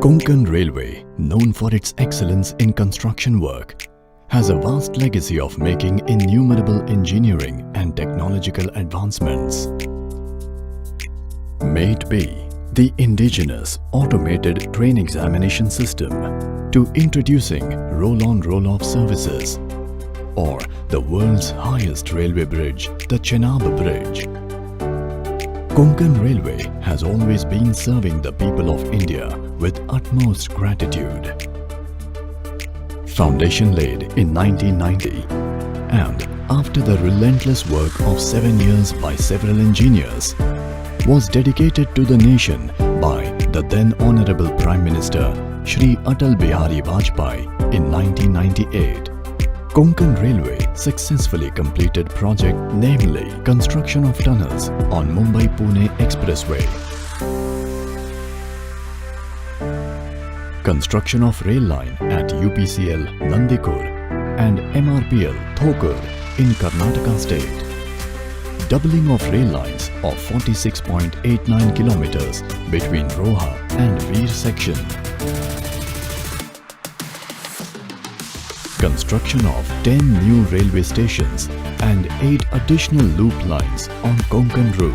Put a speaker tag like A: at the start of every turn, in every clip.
A: Konkan Railway, known for its excellence in construction work, has a vast legacy of making innumerable engineering and technological advancements. May it be the indigenous automated train examination system to introducing roll-on roll-off services, or the world's highest railway bridge, the Chenab Bridge. Konkan Railway has always been serving the people of India with utmost gratitude. Foundation laid in 1990, and after the relentless work of 7 years by several engineers, was dedicated to the nation by the then Honorable Prime Minister Shri Atal Bihari Vajpayee in 1998. Konkan Railway successfully completed project, namely construction of tunnels on Mumbai-Pune Expressway, construction of rail line at UPCL Nandikur and MRPL Thokur in Karnataka state, doubling of rail lines of 46.89 kilometers between Roha and Veer section, construction of 10 new railway stations and 8 additional loop lines on Konkan route.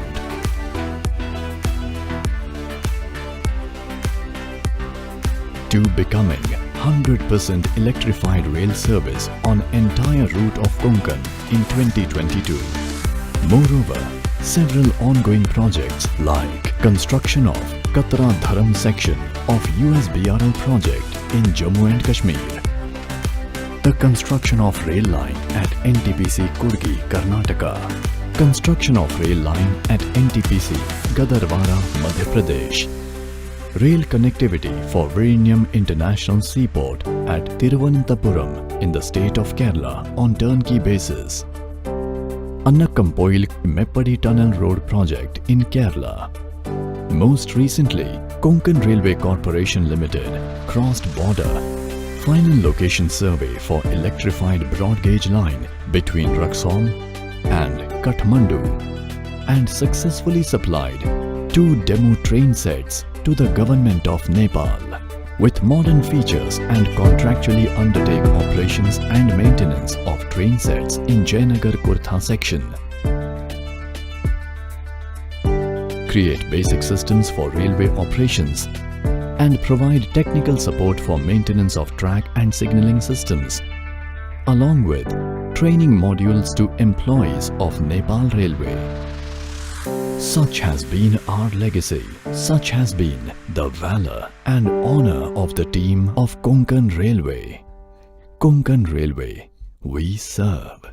A: To becoming 100% electrified rail service on entire route of Konkan in 2022. Moreover, several ongoing projects like construction of Katra Dharam section of USBRL project in Jammu and Kashmir, the construction of rail line at NTPC Kurgi, Karnataka, construction of rail line at NTPC Gadarwara, Madhya Pradesh, rail connectivity for Vizhinjam International Seaport at Thiruvananthapuram in the state of Kerala on turnkey basis, Annakkampoil Meppadi Tunnel Road project in Kerala. Most recently, Konkan Railway Corporation Limited crossed border final location survey for electrified broad gauge line between Raxaul and Kathmandu, and successfully supplied 2 demo train sets to the government of Nepal with modern features, and contractually undertake operations and maintenance of train sets in Jayanagar Kurtha section. Create basic systems for railway operations and provide technical support for maintenance of track and signalling systems, along with training modules to employees of Nepal Railway. Such has been our legacy. Such has been the valor and honor of the team of Konkan Railway. Konkan Railway, we serve.